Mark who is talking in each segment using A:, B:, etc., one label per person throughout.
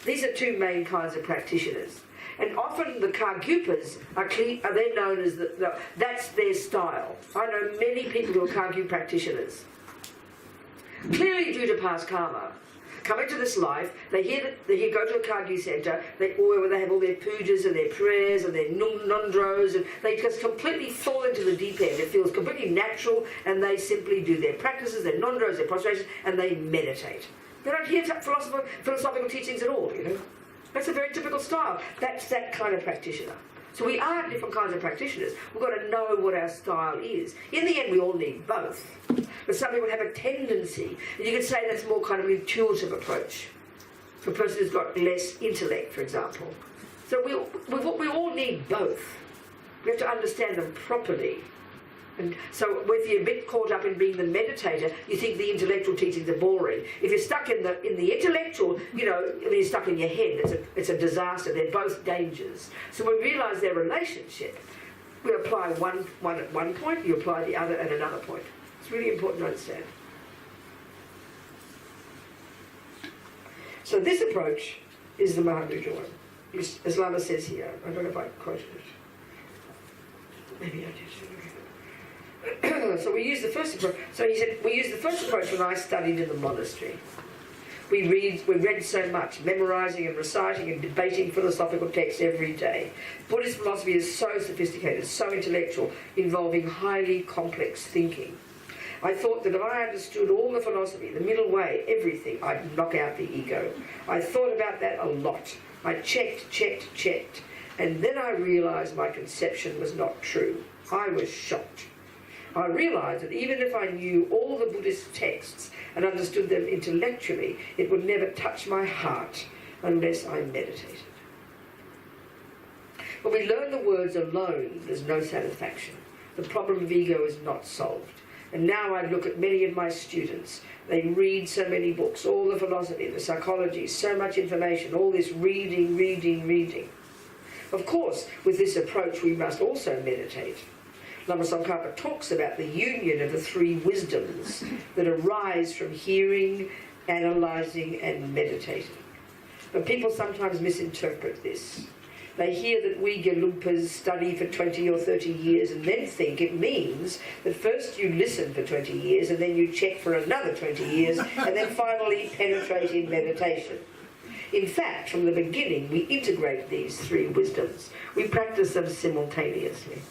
A: These are two main kinds of practitioners. And often the Kargyupas are then known as that's their style. I know many people who are Kargyu practitioners. Clearly due to past karma. Come into this life, they go to a Kargyu centre, where they have all their pujas and their prayers and their nundros, and they just completely fall into the deep end. It feels completely natural, and they simply do their practices, their nundros, their prostrations, and they meditate. They don't hear philosophical teachings at all, you know. That's a very typical style. That's that kind of practitioner. So we are different kinds of practitioners. We've got to know what our style is. In the end, we all need both. But some people have a tendency, and you could say that's more kind of an intuitive approach for a person who's got less intellect, for example. So we all need both. We have to understand them properly. And so if you're a bit caught up in being the meditator, you think the intellectual teachings are boring. If you're stuck in the intellectual, you know, you're stuck in your head, it's a disaster. They're both dangers. So when we realise their relationship, we apply one at one point, you apply the other at another point. It's really important to understand. So this approach is the Mahamudra one. As Lama says here, I don't know if I quoted it. Maybe I did. So we use the first approach. So he said, we used the first approach when I studied in the monastery. We read so much, memorising and reciting and debating philosophical texts every day. Buddhist philosophy is so sophisticated, so intellectual, involving highly complex thinking. I thought that if I understood all the philosophy, the middle way, everything, I'd knock out the ego. I thought about that a lot. I checked, and then I realised my conception was not true. I was shocked. I realised that even if I knew all the Buddhist texts and understood them intellectually, it would never touch my heart unless I meditated. When we learn the words alone, there's no satisfaction. The problem of ego is not solved. And now I look at many of my students. They read so many books, all the philosophy, the psychology, so much information, all this reading. Of course, with this approach, we must also meditate. Lama Tsongkhapa talks about the union of the three wisdoms that arise from hearing, analysing and meditating. But people sometimes misinterpret this. They hear that we Gelugpas study for 20 or 30 years and then think it means that first you listen for 20 years and then you check for another 20 years and then finally penetrate in meditation. In fact, from the beginning, we integrate these three wisdoms. We practice them simultaneously.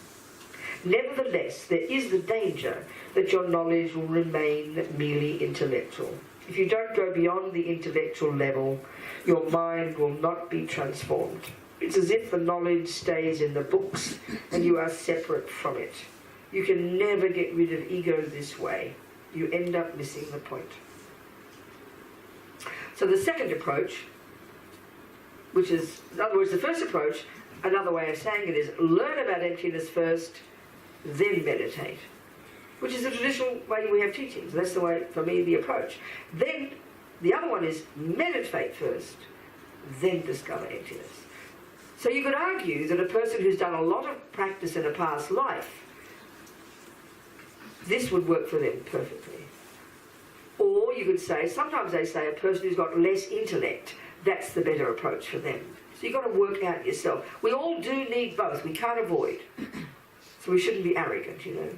A: Nevertheless, there is the danger that your knowledge will remain merely intellectual. If you don't go beyond the intellectual level, your mind will not be transformed. It's as if the knowledge stays in the books and you are separate from it. You can never get rid of ego this way. You end up missing the point. So the second approach, which is, in other words, the first approach, another way of saying it is learn about emptiness first, then meditate, which is the traditional way we have teachings. That's the way, for me, the approach. Then the other one is meditate first, then discover emptiness. So you could argue that a person who's done a lot of practice in a past life, this would work for them perfectly. Or you could say, sometimes they say a person who's got less intellect, that's the better approach for them. So you've got to work out yourself. We all do need both. We can't avoid. So we shouldn't be arrogant, you know.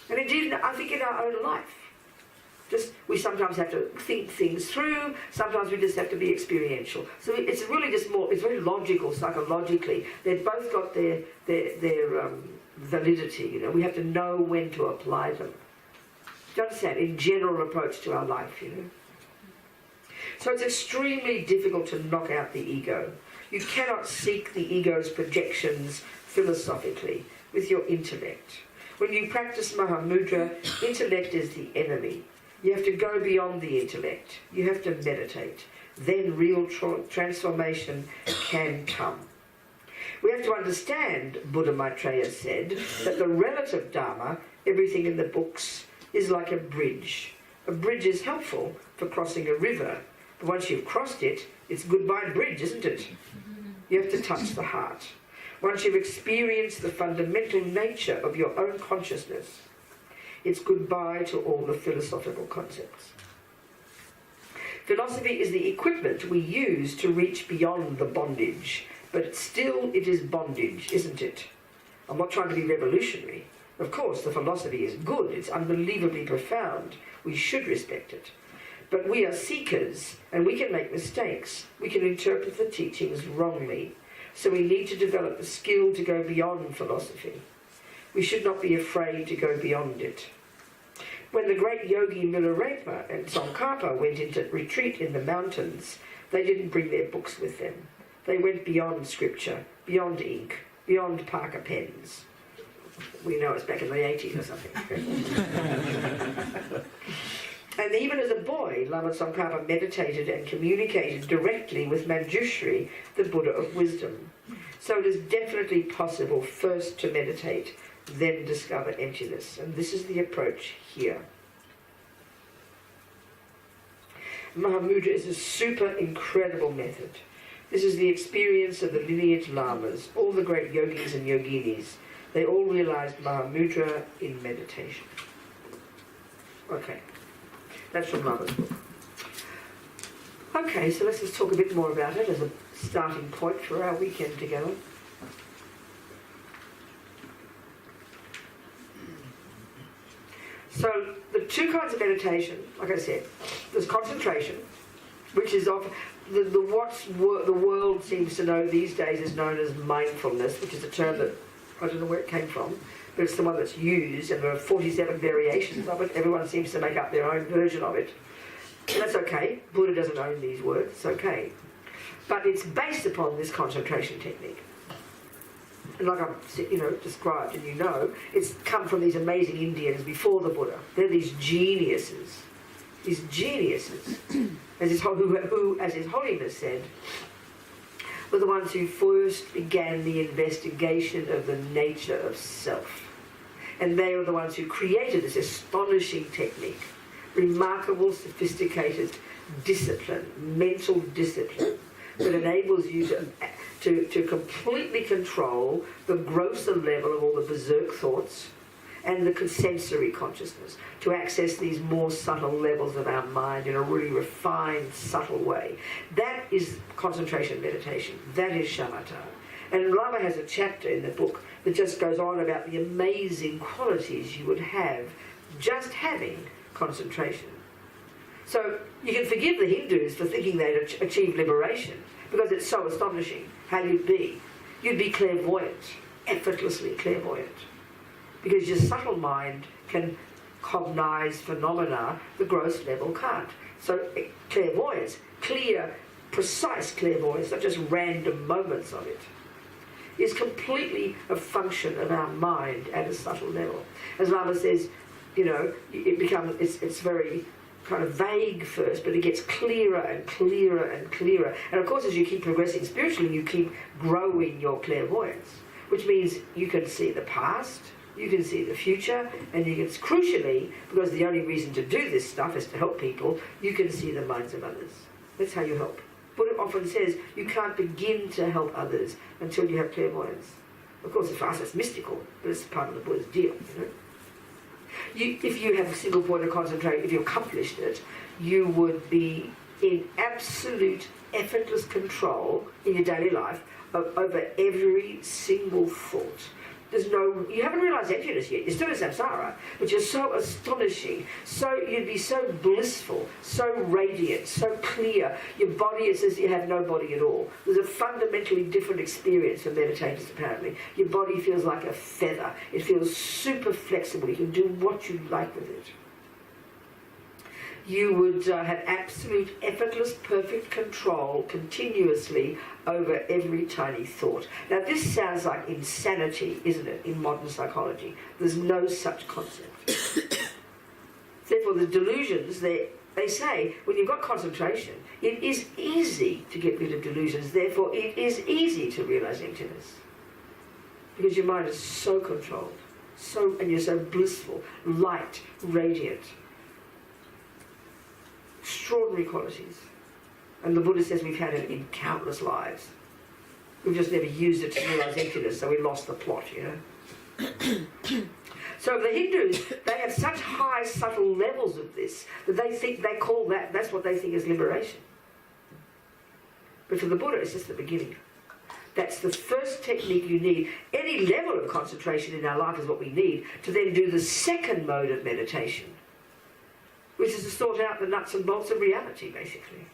A: And indeed, I think in our own life, we sometimes have to think things through, sometimes we just have to be experiential. So it's really just more, it's very logical, psychologically. They've both got their validity, you know. We have to know when to apply them. Do you understand? In general approach to our life, you know. So it's extremely difficult to knock out the ego. You cannot seek the ego's projections philosophically with your intellect. When you practice Mahamudra, intellect is the enemy. You have to go beyond the intellect. You have to meditate. Then real transformation can come. We have to understand, Buddha Maitreya said, that the relative Dharma, everything in the books, is like a bridge. A bridge is helpful for crossing a river, but once you've crossed it, it's goodbye bridge, isn't it? You have to touch the heart. Once you've experienced the fundamental nature of your own consciousness, it's goodbye to all the philosophical concepts. Philosophy is the equipment we use to reach beyond the bondage, but still it is bondage, isn't it? I'm not trying to be revolutionary. Of course, the philosophy is good. It's unbelievably profound. We should respect it. But we are seekers, and we can make mistakes. We can interpret the teachings wrongly. So we need to develop the skill to go beyond philosophy. We should not be afraid to go beyond it. When the great yogi Milarepa and Tsongkhapa went into retreat in the mountains, they didn't bring their books with them. They went beyond scripture, beyond ink, beyond Parker pens. We know it's back in the 80s or something. And even as a boy, Lama Tsongkhapa meditated and communicated directly with Manjushri, the Buddha of wisdom. So it is definitely possible first to meditate, then discover emptiness. And this is the approach here. Mahamudra is a super incredible method. This is the experience of the lineage lamas, all the great yogis and yoginis. They all realized Mahamudra in meditation. Okay, that's from Lama's book. Okay, so let's just talk a bit more about it as a starting point for our weekend together. So the two kinds of meditation, like I said, there's concentration, which is of the world seems to know these days is known as mindfulness, which is a term that I don't know where it came from, but it's the one that's used, and there are 47 variations of it. Everyone seems to make up their own version of it. And that's okay. Buddha doesn't own these words. It's okay. But it's based upon this concentration technique. And like I've described, and it's come from these amazing Indians before the Buddha. They're these geniuses. These geniuses. As His Holiness said, were the ones who first began the investigation of the nature of self. And they are the ones who created this astonishing technique, remarkable, sophisticated discipline, mental discipline, that enables you to completely control the grosser level of all the berserk thoughts and the sensory consciousness, to access these more subtle levels of our mind in a really refined, subtle way. That is concentration meditation. That is shamatha. And Lama has a chapter in the book that just goes on about the amazing qualities you would have just having concentration. So you can forgive the Hindus for thinking they'd achieve liberation, because it's so astonishing how you'd be. You'd be clairvoyant, effortlessly clairvoyant, because your subtle mind can cognize phenomena the gross level can't. So clairvoyance, clear, precise clairvoyance, not just random moments of it, is completely a function of our mind at a subtle level. As Lama says, it's very kind of vague first, but it gets clearer and clearer and clearer. And of course, as you keep progressing spiritually, you keep growing your clairvoyance, which means you can see the past, you can see the future, and you can, crucially, because the only reason to do this stuff is to help people, you can see the minds of others. That's how you help. Buddha often says you can't begin to help others until you have clairvoyance. Of course, for us it's mystical, but it's part of the Buddha's deal, If you have a single point of concentration, if you accomplished it, you would be in absolute effortless control in your daily life over every single thought. You haven't realised emptiness yet. You're still in samsara, which is so astonishing. So you'd be so blissful, so radiant, so clear. Your body is as if you have no body at all. There's a fundamentally different experience for meditators, apparently. Your body feels like a feather. It feels super flexible. You can do what you like with it. You would have absolute, effortless, perfect control continuously over every tiny thought. Now, this sounds like insanity, isn't it, in modern psychology? There's no such concept. Therefore, the delusions, they say, when you've got concentration, it is easy to get rid of delusions. Therefore, it is easy to realise emptiness. Because your mind is so controlled, and you're so blissful, light, radiant. Extraordinary qualities. And the Buddha says we've had it in countless lives. We've just never used it to realise emptiness, so we lost the plot, So the Hindus, they have such high, subtle levels of this that they call that's what they think is liberation. But for the Buddha, it's just the beginning. That's the first technique you need. Any level of concentration in our life is what we need to then do the second mode of meditation, which is to sort out the nuts and bolts of reality, basically.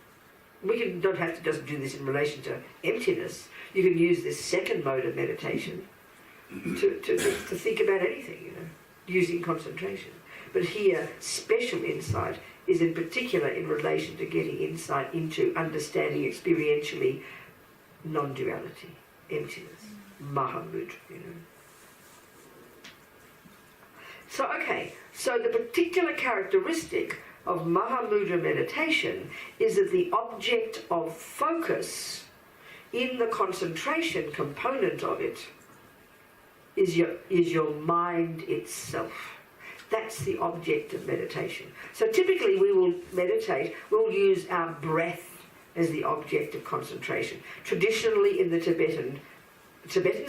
A: Don't have to just do this in relation to emptiness. You can use this second mode of meditation to think about anything, using concentration. But here, special insight is in particular in relation to getting insight into understanding experientially non-duality, emptiness, Mahamudra, So, so the particular characteristic of Mahamudra meditation is that the object of focus in the concentration component of it is your mind itself. That's the object of meditation. So typically we will meditate, we'll use our breath as the object of concentration. Traditionally in the Tibetan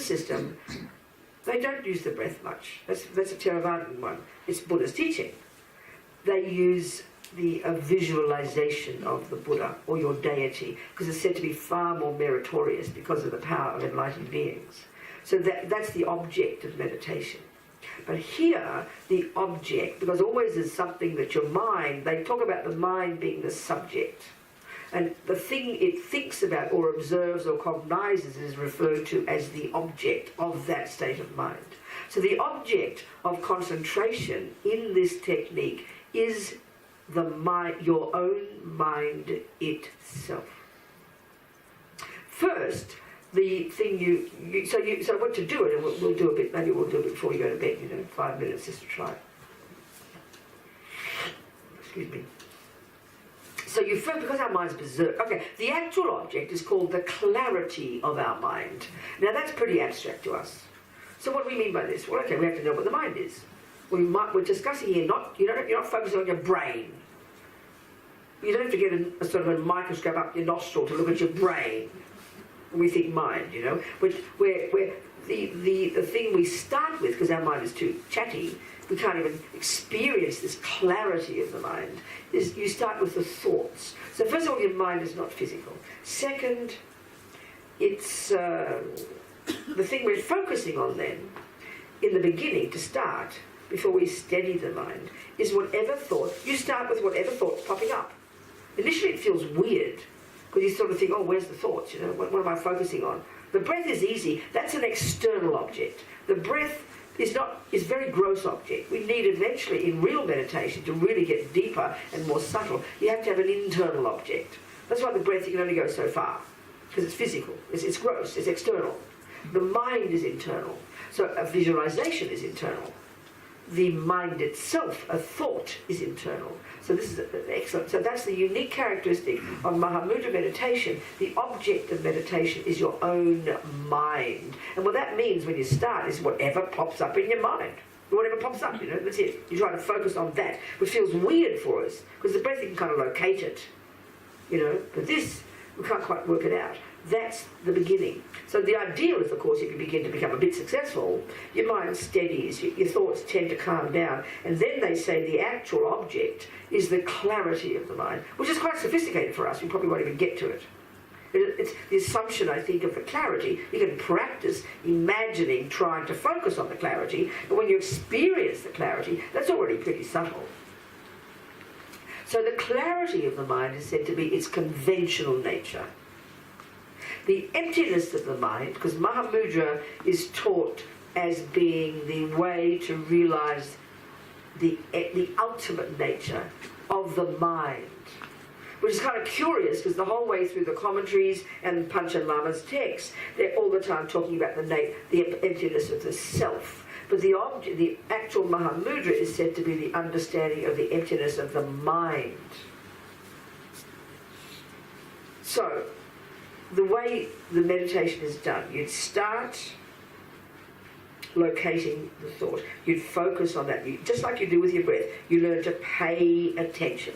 A: system, they don't use the breath much. That's a Theravadan one. It's Buddha's teaching. They use the visualization of the Buddha or your deity, because it's said to be far more meritorious because of the power of enlightened beings. So that's the object of meditation. But here, the object, because always there's something that your mind, they talk about the mind being the subject. And the thing it thinks about or observes or cognizes is referred to as the object of that state of mind. So the object of concentration in this technique is the mind, your own mind itself. First, the thing so what to do it, and we'll do a bit, maybe we'll do it before you go to bed, 5 minutes just to try it. Excuse me. So you first, because our mind's berserk, the actual object is called the clarity of our mind. Now that's pretty abstract to us. So what do we mean by this? Well, we have to know what the mind is. We're discussing here, you're not focusing on your brain. You don't have to get a sort of a microscope up your nostril to look at your brain. We think mind, which where the thing we start with, because our mind is too chatty, we can't even experience this clarity of the mind, is you start with the thoughts. So first of all, your mind is not physical. Second, it's the thing we're focusing on then, in the beginning, to start, before we steady the mind, is whatever thought, you start with whatever thought's popping up. Initially it feels weird, because you sort of think, where's the thoughts, what am I focusing on? The breath is easy, that's an external object. The breath is a very gross object. We need eventually, in real meditation, to really get deeper and more subtle, you have to have an internal object. That's why the breath, you can only go so far, because it's physical, it's gross, it's external. The mind is internal, so a visualization is internal. The mind itself, a thought, is internal. So this is excellent. So that's the unique characteristic of Mahamudra meditation. The object of meditation is your own mind. And what that means when you start is whatever pops up in your mind. Whatever pops up, that's it. You try to focus on that, which feels weird for us, because the breath, you can kind of locate it, But this, we can't quite work it out. That's the beginning. So the ideal is, of course, if you begin to become a bit successful, your mind steadies, your thoughts tend to calm down, and then they say the actual object is the clarity of the mind, which is quite sophisticated for us. We probably won't even get to it. It's the assumption, I think, of the clarity. You can practice imagining, trying to focus on the clarity, but when you experience the clarity, that's already pretty subtle. So the clarity of the mind is said to be its conventional nature. The emptiness of the mind, because Mahamudra is taught as being the way to realize the ultimate nature of the mind, which is kind of curious, because the whole way through the commentaries and Panchen Lama's texts, they're all the time talking about the emptiness of the self. But the actual Mahamudra is said to be the understanding of the emptiness of the mind. So, the way the meditation is done, you'd start locating the thought. You'd focus on that. Just like you do with your breath, you learn to pay attention.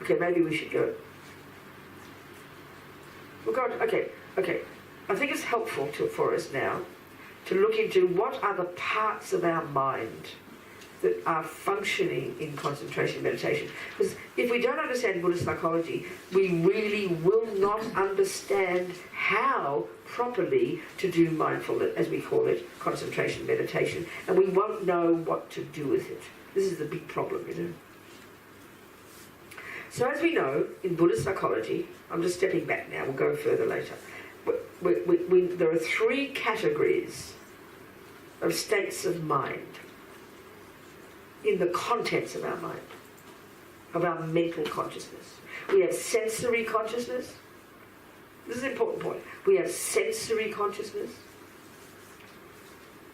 A: Okay, maybe we should go. Okay. I think it's helpful for us now to look into what are the parts of our mind that are functioning in concentration meditation. Because if we don't understand Buddhist psychology, we really will not understand how properly to do mindfulness, as we call it, concentration meditation, and we won't know what to do with it. This is the big problem, you know. So as we know, in Buddhist psychology, I'm just stepping back now, we'll go further later, there are 3 categories of states of mind in the contents of our mind, of our mental consciousness. We have sensory consciousness. This is an important point. We have sensory consciousness.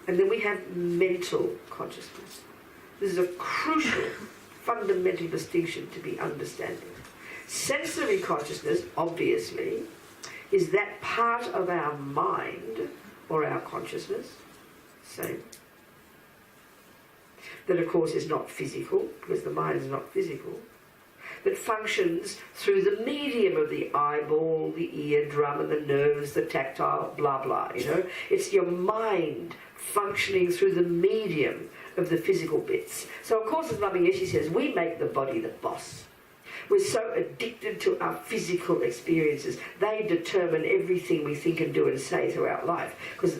A: And then we have mental consciousness. This is a crucial, fundamental distinction to be understanding. Sensory consciousness, obviously, is that part of our mind, or our consciousness, same, that of course is not physical, because the mind is not physical, that functions through the medium of the eyeball, the eardrum, and the nerves, the tactile, blah blah, you know. It's your mind functioning through the medium of the physical bits. So of course, as Mama Yeshe says, we make the body the boss. We're so addicted to our physical experiences. They determine everything we think and do and say throughout life, because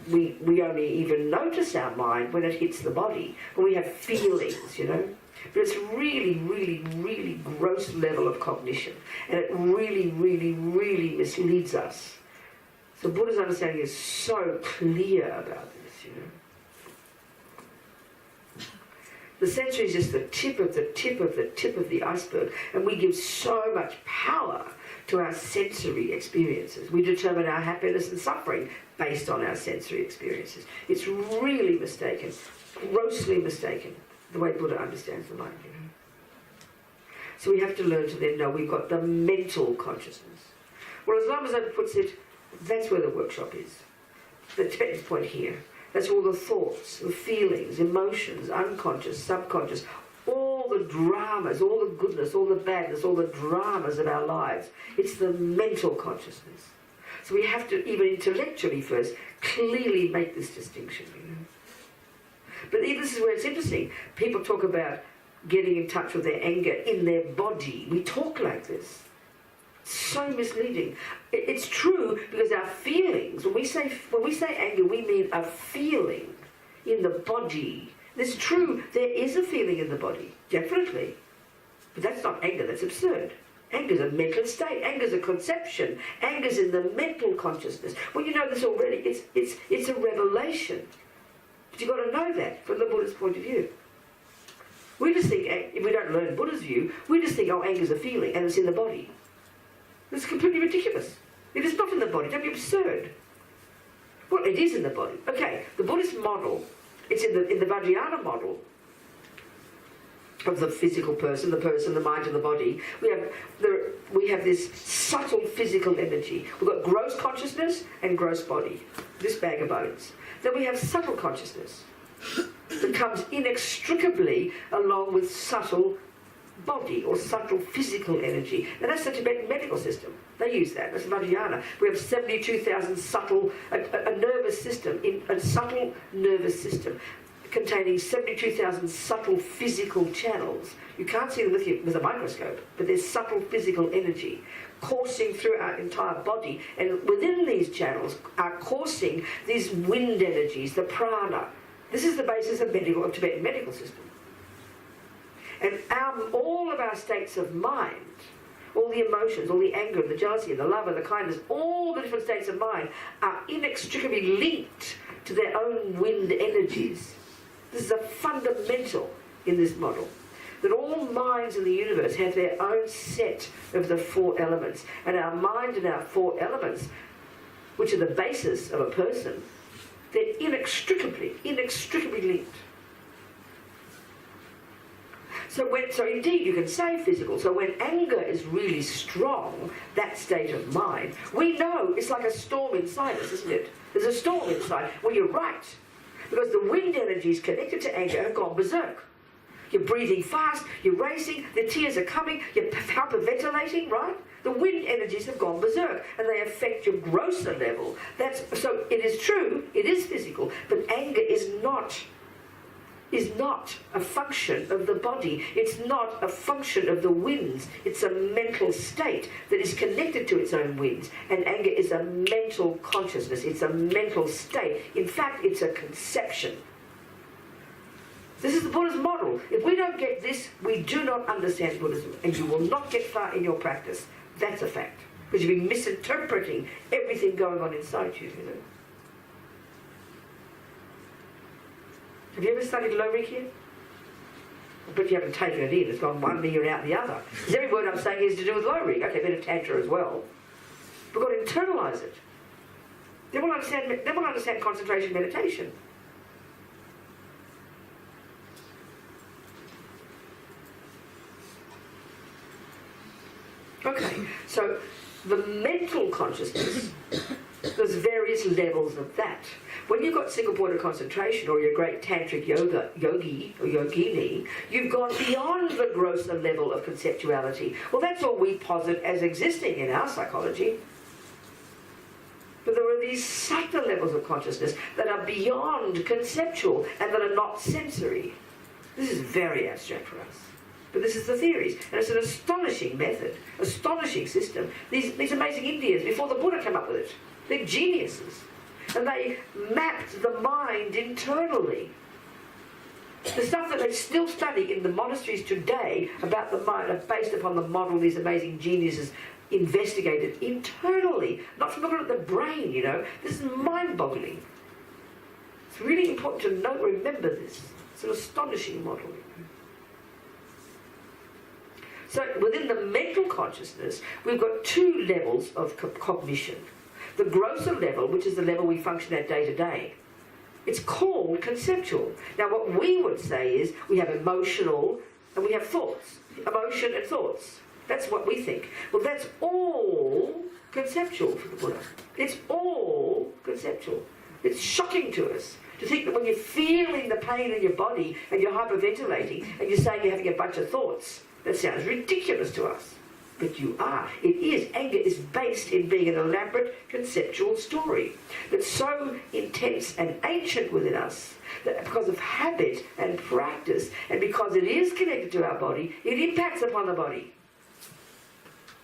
A: we only even notice our mind when it hits the body, when we have feelings, you know. But it's really, really, really gross level of cognition, and it really, really, really misleads us. So Buddha's understanding is so clear about this, you know. The sensory is just the tip of the tip of the tip of the iceberg, and we give so much power to our sensory experiences. We determine our happiness and suffering based on our sensory experiences. It's really mistaken, grossly mistaken, the way Buddha understands the mind, you know. So we have to learn to then know we've got the mental consciousness. Well, as Lama Zopa puts it, that's where the workshop is. The Tibetan point here. That's all the thoughts, the feelings, emotions, unconscious, subconscious, all the dramas, all the goodness, all the badness, all the dramas of our lives. It's the mental consciousness. So we have to, even intellectually first, clearly make this distinction, you know. But this is where it's interesting. People talk about getting in touch with their anger in their body. We talk like this. So misleading. It's true, because our feelings, when we say anger, we mean a feeling in the body. It's true, there is a feeling in the body, definitely. But that's not anger, that's absurd. Anger's a mental state, anger's a conception, anger's in the mental consciousness. Well, you know this already, it's a revelation. But you've got to know that from the Buddhist point of view. We just think, if we don't learn Buddha's view, we just think, oh, anger's a feeling and it's in the body. It's completely ridiculous. It is not in the body. Don't be absurd. Well, it is in the body. Okay, the Buddhist model, it's in the Vajrayana model of the physical person, the mind and the body. We have this subtle physical energy. We've got gross consciousness and gross body, this bag of bones. Then we have subtle consciousness that comes inextricably along with subtle body or subtle physical energy. And that's the Tibetan medical system. They use that. That's Vajrayana. We have 72,000 subtle, a nervous system, a subtle nervous system containing 72,000 subtle physical channels. You can't see them with a microscope, but there's subtle physical energy coursing through our entire body, and within these channels are coursing these wind energies, the prana. This is the basis of Tibetan medical system. And all of our states of mind, all the emotions, all the anger, and the jealousy, and the love, and the kindness, all the different states of mind are inextricably linked to their own wind energies. This is a fundamental in this model, that all minds in the universe have their own set of the 4 elements. And our mind and our 4 elements, which are the basis of a person, they're inextricably linked. So indeed you can say physical. So when anger is really strong, that state of mind, we know it's like a storm inside us, isn't it? There's a storm inside. Well, you're right. Because the wind energies connected to anger have gone berserk. You're breathing fast, you're racing, the tears are coming, you're hyperventilating, right? The wind energies have gone berserk, and they affect your grosser level. So it is true, it is physical, but anger is not a function of the body. It's not a function of the winds. It's a mental state that is connected to its own winds. And anger is a mental consciousness. It's a mental state. In fact, it's a conception. This is the Buddha's model. If we don't get this, we do not understand Buddhism, and you will not get far in your practice. That's a fact. Because you'll be misinterpreting everything going on inside you, you know. Have you ever studied low Reiki? I bet you haven't taken it in. It's gone one ear out the other. Because every word I'm saying is to do with low Reiki. Okay, a bit of Tantra as well. We've got to internalise it. Then we'll understand concentration meditation. Okay, so the mental consciousness, there's various levels of that. When you've got single point of concentration, or you're a great tantric yogi or yogini, you've gone beyond the grosser level of conceptuality. Well, that's all we posit as existing in our psychology. But there are these subtle levels of consciousness that are beyond conceptual and that are not sensory. This is very abstract for us. But this is the theories, and it's an astonishing method, astonishing system. These amazing Indians, before the Buddha came up with it, they're geniuses. And they mapped the mind internally. The stuff that they still study in the monasteries today about the mind are based upon the model these amazing geniuses investigated internally, not from looking at the brain, you know. This is mind-boggling. It's really important to note, remember this. It's an astonishing model. So within the mental consciousness, we've got two levels of cognition. The grosser level, which is the level we function at day to day, it's called conceptual. Now what we would say is we have emotional and we have thoughts. Emotion and thoughts. That's what we think. Well, that's all conceptual for the Buddha. It's all conceptual. It's shocking to us to think that when you're feeling the pain in your body and you're hyperventilating and you're saying you're having a bunch of thoughts, that sounds ridiculous to us. But you are. It is. Anger is based in being an elaborate conceptual story that's so intense and ancient within us that because of habit and practice and because it is connected to our body, it impacts upon the body.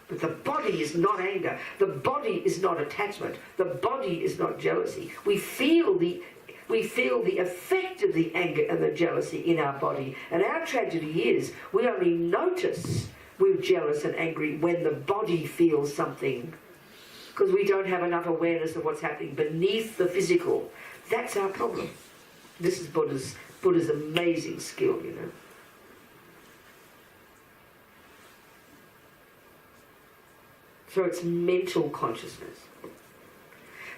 A: But the body is not anger. The body is not attachment. The body is not jealousy. We feel the effect of the anger and the jealousy in our body. And our tragedy is we only notice we're jealous and angry when the body feels something, because we don't have enough awareness of what's happening beneath the physical. That's our problem. This is Buddha's amazing skill, you know. So it's mental consciousness.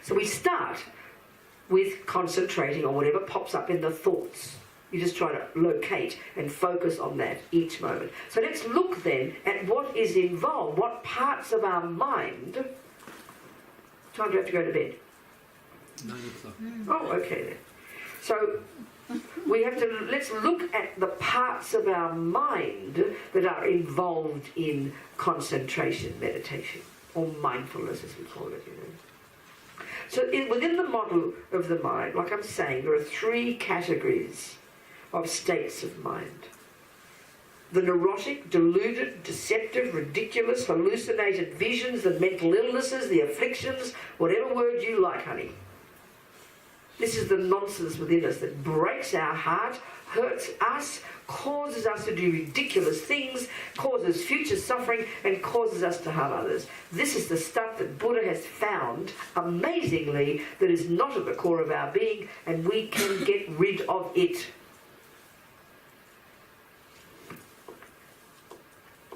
A: So we start with concentrating on whatever pops up in the thoughts. You just try to locate and focus on that each moment. So let's look then at what is involved, what parts of our mind. Time do you have to go to bed?
B: 9 o'clock.
A: Oh, okay then. So let's look at the parts of our mind that are involved in concentration meditation, or mindfulness as we call it, you know. So within the model of the mind, like I'm saying, there are 3 categories of states of mind. The neurotic, deluded, deceptive, ridiculous, hallucinated visions, the mental illnesses, the afflictions, whatever word you like, honey. This is the nonsense within us that breaks our heart, hurts us, causes us to do ridiculous things, causes future suffering, and causes us to harm others. This is the stuff that Buddha has found, amazingly, that is not at the core of our being, and we can get rid of it.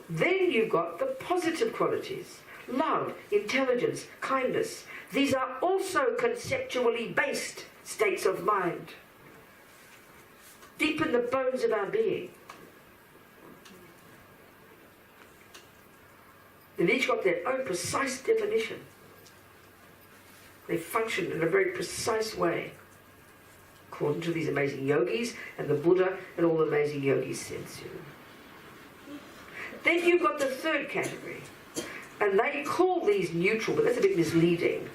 A: Then you've got the positive qualities. Love, intelligence, kindness. These are also conceptually based states of mind. Deep in the bones of our being. They've each got their own precise definition. They function in a very precise way, according to these amazing yogis and the Buddha and all the amazing yogis since, you know. Then you've got the third category, And they call these neutral, but that's a bit misleading.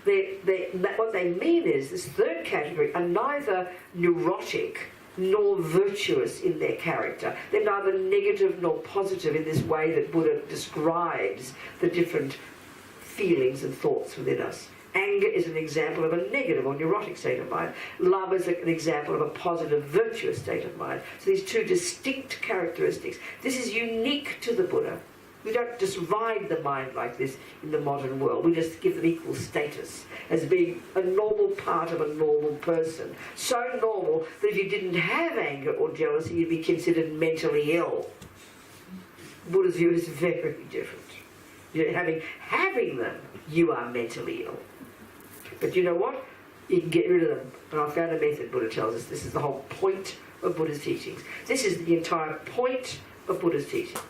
A: What they mean is this third category are neither neurotic nor virtuous in their character. They're neither negative nor positive in this way that Buddha describes the different feelings and thoughts within us. Anger is an example of a negative or neurotic state of mind. Love is an example of a positive, virtuous state of mind. So these two distinct characteristics. This is unique to the Buddha. We don't just ride the mind like this in the modern world. We just give them equal status as being a normal part of a normal person. So normal that if you didn't have anger or jealousy, you'd be considered mentally ill. Buddha's view is very different. You know, having them, you are mentally ill. But you know what? You can get rid of them. And I found a method, Buddha tells us. This is the whole point of Buddha's teachings. This is the entire point of Buddha's teachings.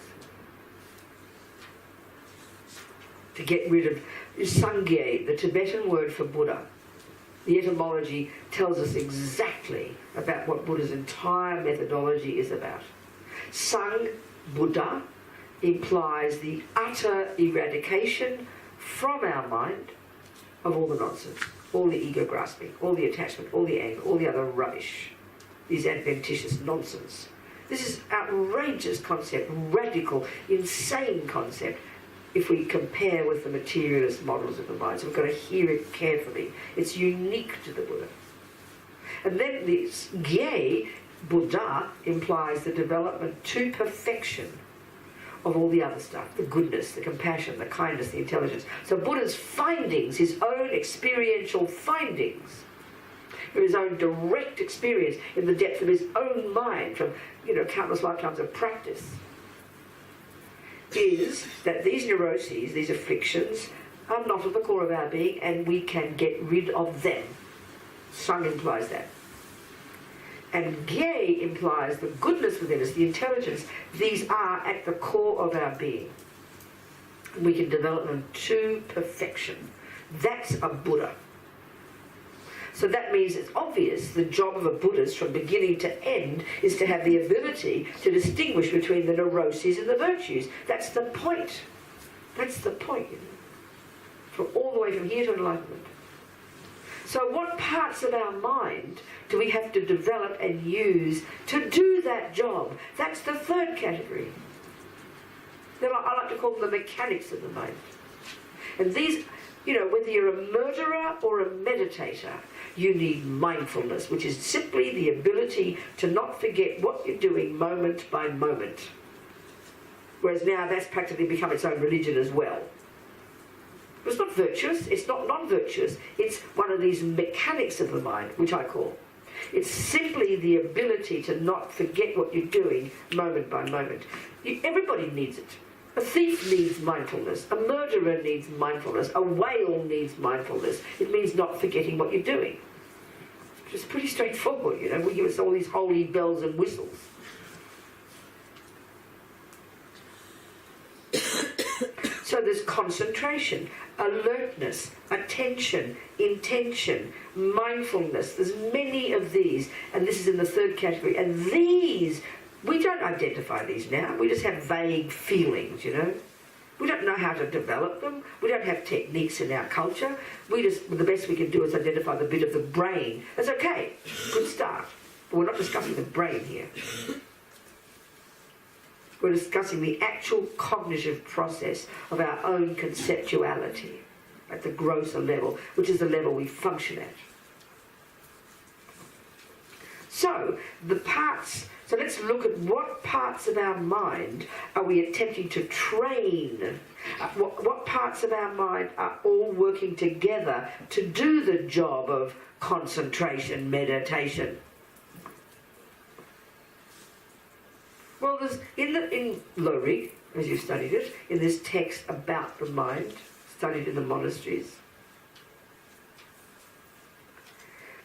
A: To get rid of Sangye, the Tibetan word for Buddha. The etymology tells us exactly about what Buddha's entire methodology is about. Sang, Buddha, implies the utter eradication from our mind of all the nonsense, all the ego grasping, all the attachment, all the anger, all the other rubbish, these adventitious nonsense. This is outrageous concept, radical, insane concept, if we compare with the materialist models of the mind. So we've got to hear it carefully. It's unique to the Buddha. And then this Gye, Buddha, implies the development to perfection of all the other stuff, the goodness, the compassion, the kindness, the intelligence. So Buddha's findings, his own experiential findings, his own direct experience in the depth of his own mind from, countless lifetimes of practice, is that these neuroses, these afflictions, are not at the core of our being, and we can get rid of them. Sang implies that. And Gye implies the goodness within us, the intelligence. These are at the core of our being. We can develop them to perfection. That's a Buddha. So that means it's obvious the job of a Buddhist from beginning to end is to have the ability to distinguish between the neuroses and the virtues. That's the point. That's the point. From all the way from here to enlightenment. So what parts of our mind do we have to develop and use to do that job? That's the third category. I like to call them the mechanics of the mind. And these, whether you're a murderer or a meditator, you need mindfulness, which is simply the ability to not forget what you're doing moment by moment. Whereas now that's practically become its own religion as well. But it's not virtuous, it's not non-virtuous, it's one of these mechanics of the mind, which I call. It's simply the ability to not forget what you're doing moment by moment. Everybody needs it. A thief needs mindfulness. A murderer needs mindfulness. A whale needs mindfulness. It means not forgetting what you're doing. It's pretty straightforward, We give us all these holy bells and whistles. So there's concentration, alertness, attention, intention, mindfulness. There's many of these, and this is in the third category. And these, we don't identify these now. We just have vague feelings, We don't know how to develop them. We don't have techniques in our culture. The best we can do is identify the bit of the brain. That's okay. Good start. But we're not discussing the brain here. We're discussing the actual cognitive process of our own conceptuality at the grosser level, which is the level we function at. So let's look at what parts of our mind are we attempting to train. What parts of our mind are all working together to do the job of concentration, meditation. Well, there's in Lorik, as you've studied it, in this text about the mind, studied in the monasteries,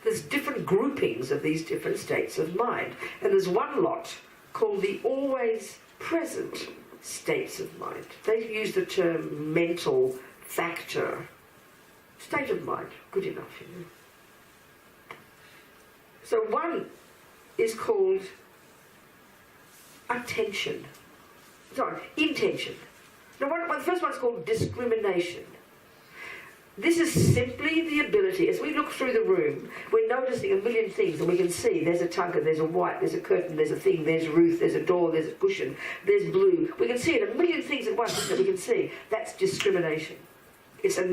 A: there's different groupings of these different states of mind. And there's one lot called the always present states of mind. They use the term mental factor. State of mind, good enough, So one is called intention. Now, the first one's called discrimination. This is simply the ability, as we look through the room, we're noticing a million things, and we can see there's a tugger, there's a white, there's a curtain, there's a thing, there's Ruth, there's a door, there's a cushion, there's blue. We can see it, a million things at once that we can see. That's discrimination. It's a